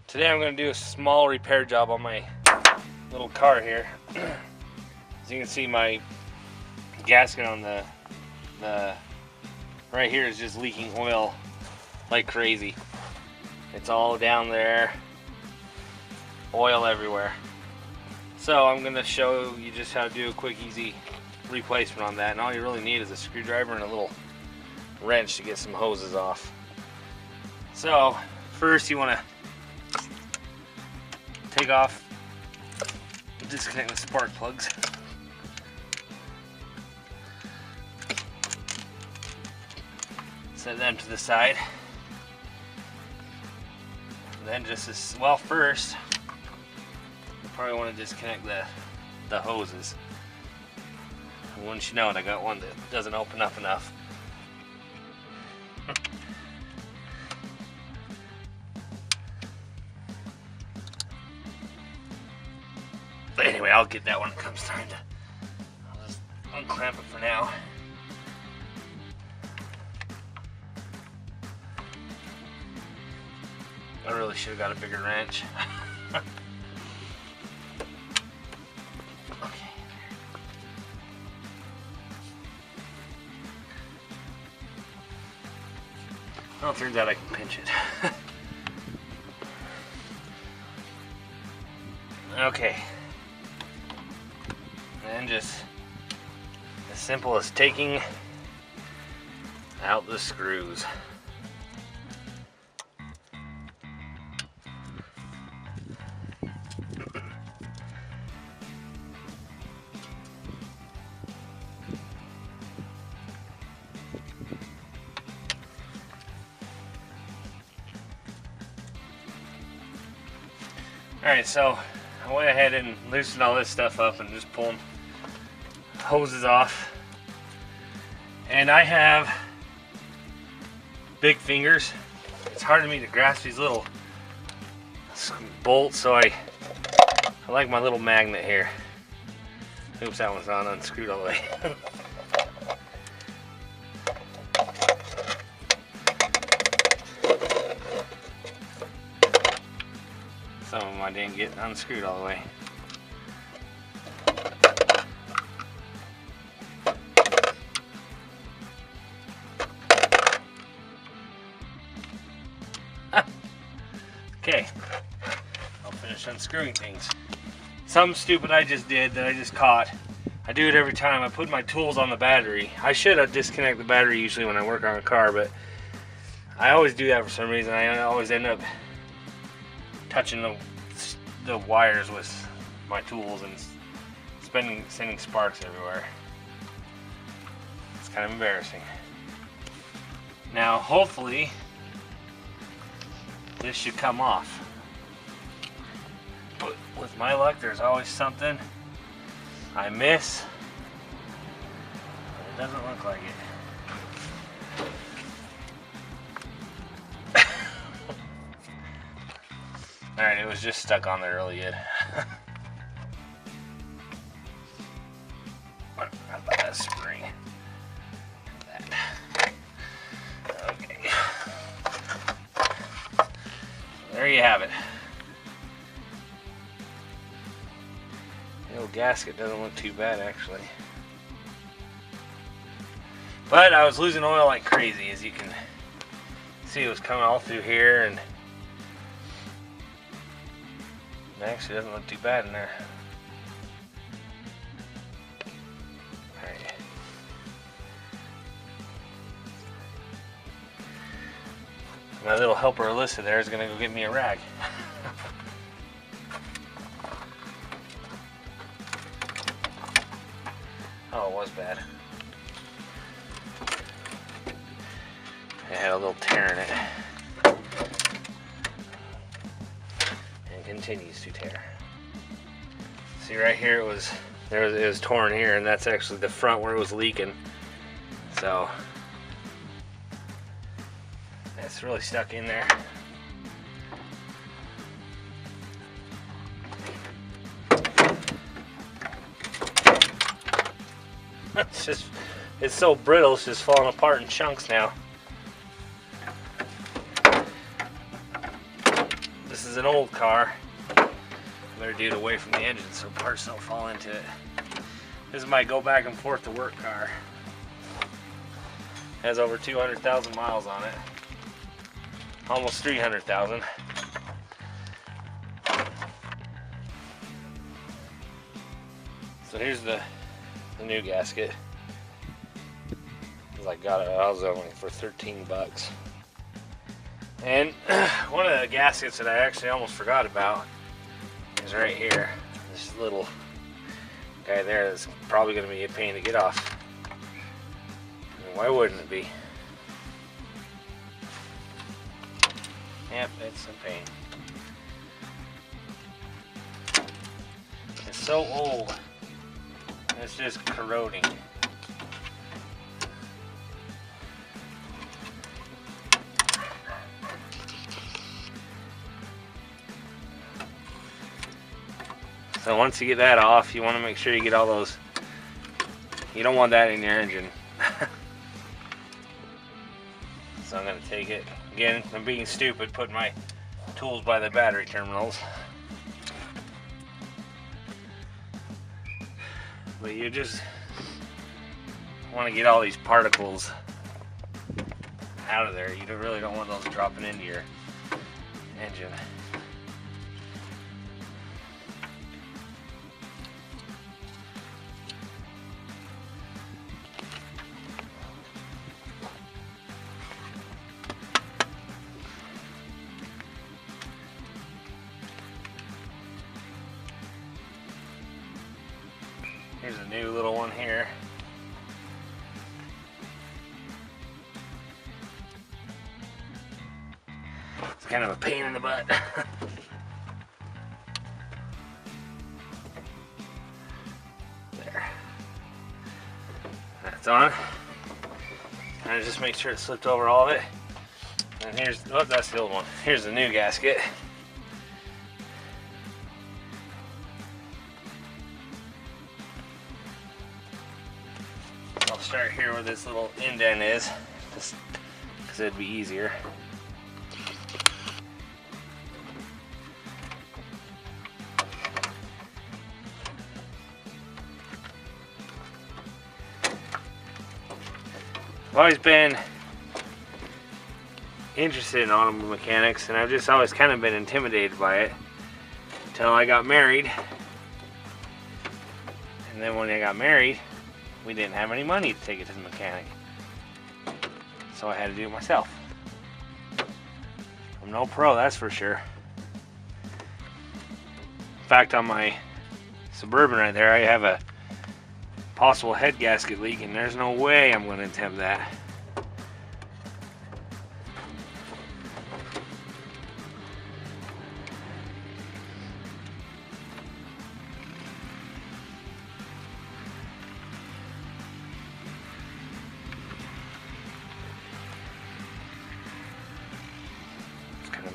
Today I'm going to do a small repair job on my little car here. As you can see, my gasket on the right here is just leaking oil like crazy. It's all down there, oil everywhere. So I'm going to show you just how to do a quick, easy replacement on that. And all you really need is a screwdriver and a little wrench to get some hoses off. So first you want to take off, disconnect the spark plugs. Set them to the side. And then first you probably want to disconnect the hoses. And once you know it, I got one that doesn't open up enough. But anyway, I'll get that when it comes time to. I'll just unclamp it for now. I really should have got a bigger wrench. Okay. Well, it turns out I can pinch it. Okay. And just as simple as taking out the screws. Alright, so I went ahead and loosened all this stuff up and just pulled hoses off. And I have big fingers. It's hard for me to grasp these little bolts, so I like my little magnet here. Oops, that one's not unscrewed all the way. Some of them I didn't get unscrewed all the way. Okay, I'll finish unscrewing things. Something stupid I just did that I just caught. I do it every time. I put my tools on the battery. I should have disconnected the battery usually when I work on a car, but I always do that for some reason. I always end up touching the wires with my tools and sending sparks everywhere. It's kind of embarrassing. Now hopefully this should come off, but with my luck there's always something I miss. It doesn't look like it. Alright, it was just stuck on there really good. What about that spring? That. Okay. There you have it. The old gasket doesn't look too bad actually. But I was losing oil like crazy, as you can see. It was coming all through here, and it actually doesn't look too bad in there. Alright. My little helper Alyssa there is going to go get me a rag. Oh, it was bad. It had a little tear in it. And continues to tear. See right here, it was torn here, and that's actually the front where it was leaking. So it's really stuck in there. It's so brittle, it's just falling apart in chunks now. This is an old car. I better do it away from the engine so parts don't fall into it. This is my go back and forth to work car. Has over 200,000 miles on it. Almost 300,000. So here's the new gasket. I got it, I was only for 13 bucks. And one of the gaskets that I actually almost forgot about is right here. This little guy there that's probably going to be a pain to get off. I mean, why wouldn't it be? Yep, it's a pain. It's so old. It's just corroding. So once you get that off, you want to make sure you get all those. You don't want that in your engine. So I'm going to take it. Again, I'm being stupid, putting my tools by the battery terminals. But you just want to get all these particles out of there. You really don't want those dropping into your engine. Here's a new little one here. It's kind of a pain in the butt. There. That's on. And just make sure it slipped over all of it. And here's, oh, that's the old one. Here's the new gasket. I'll start here where this little indent is, just because it'd be easier. I've always been interested in automobile mechanics, and I've just always kind of been intimidated by it until I got married. And then when I got married, we didn't have any money to take it to the mechanic, so I had to do it myself. I'm no pro, that's for sure. In fact, on my Suburban right there, I have a possible head gasket leak, and there's no way I'm going to attempt that.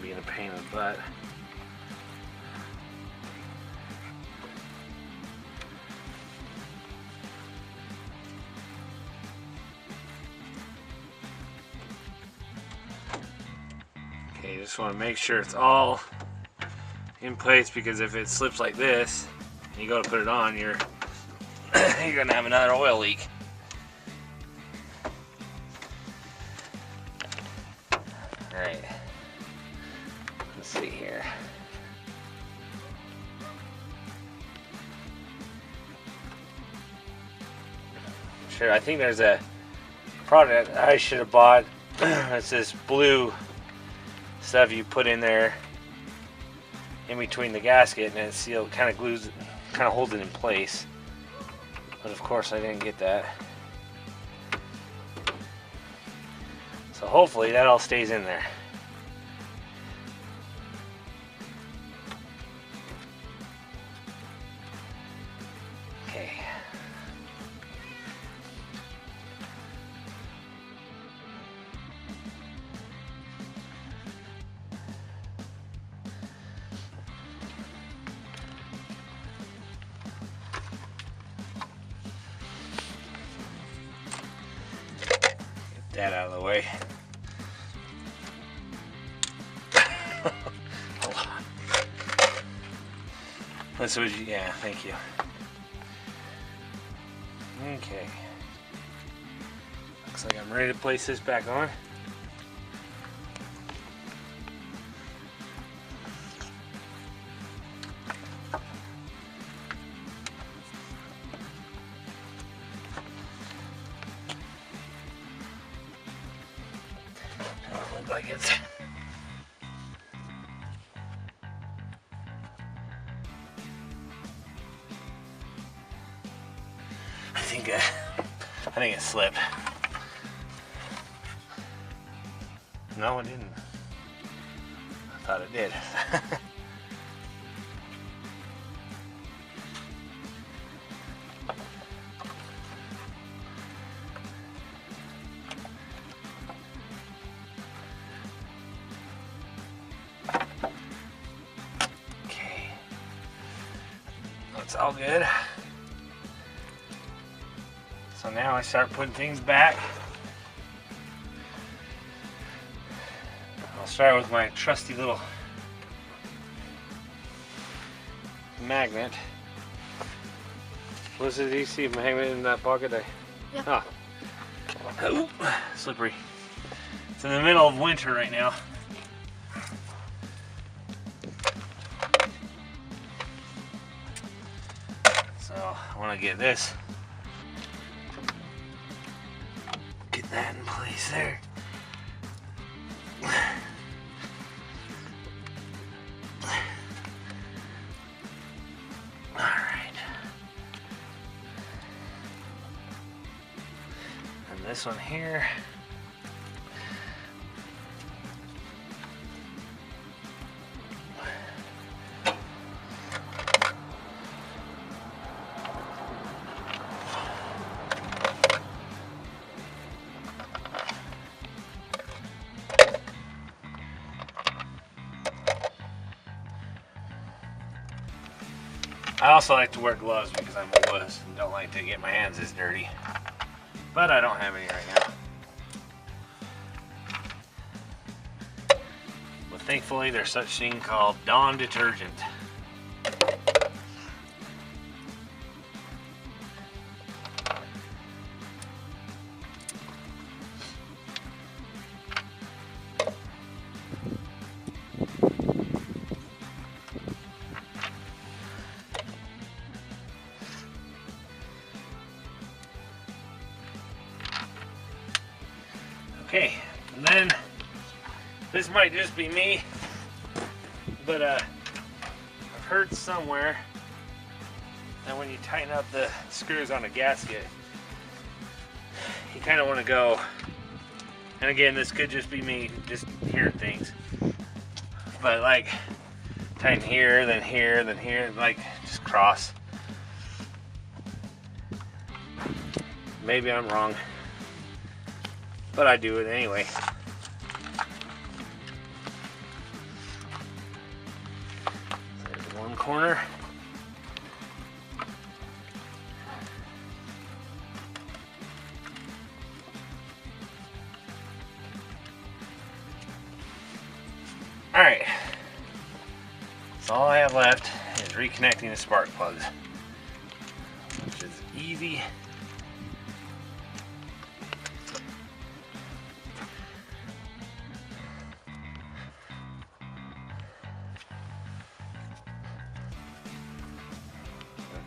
Being a pain in the butt. Okay, just want to make sure it's all in place, because if it slips like this and you go to put it on, you're gonna have another oil leak. All right. Let's see here. Sure, I think there's a product I should have bought. It's this blue stuff you put in there in between the gasket, and it seals, kind of glues it, kind of holds it in place. But of course I didn't get that. So hopefully that all stays in there. Okay. Get that out of the way. Hold on. That's what you, yeah, thank you. Okay. Looks like I'm ready to place this back on. Doesn't look like it's... I think it slipped. No, it didn't. I thought it did. Okay. That's all good. So now I start putting things back. I'll start with my trusty little magnet. Was it easy? Magnet in that pocket? Yeah. Ah. Oh, slippery. It's in the middle of winter right now. So I want to get this. Get that in place there. Alright. And this one here. I also like to wear gloves because I'm a wuss and don't like to get my hands this dirty. But I don't have any right now. But thankfully there's such thing called Dawn detergent. Okay, and then this might just be me, but I've heard somewhere that when you tighten up the screws on a gasket, you kind of want to go, and again, this could just be me just hearing things, but like tighten here, then here, then here, like just cross. Maybe I'm wrong, but I do it anyway. There's one corner. All right, so all I have left is reconnecting the spark plugs, which is easy.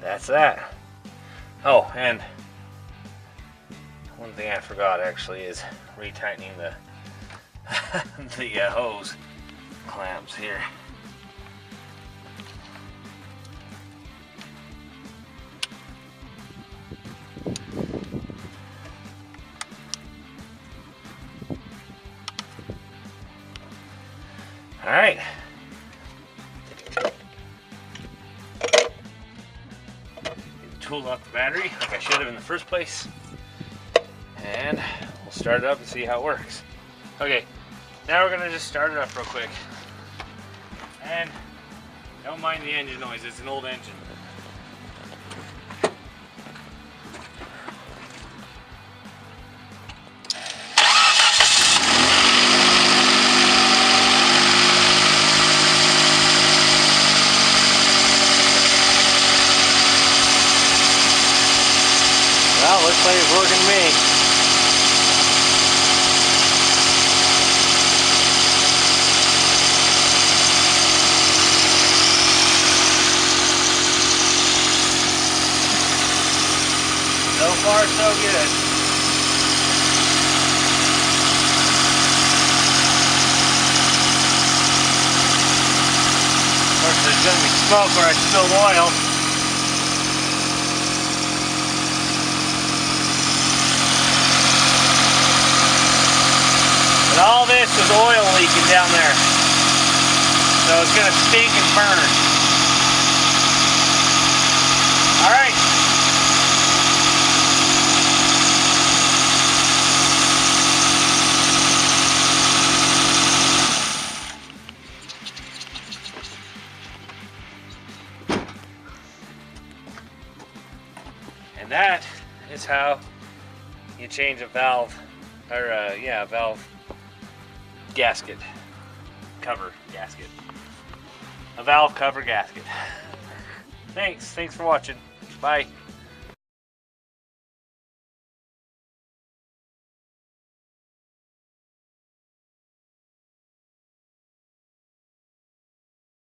That's that. Oh, and one thing I forgot actually is retightening the the hose clamps here. All right. Tool off the battery like I should have in the first place, and we'll start it up and see how it works. Okay, now we're gonna just start it up real quick, and don't mind the engine noise, it's an old engine. like it's working to me. So far, so good. Of course, there's going to be smoke where I spilled oil. But all this is oil leaking down there. So it's going to stink and burn. Alright. And that is how you change a valve, or valve gasket, cover gasket. A valve cover gasket. Thanks for watching. Bye.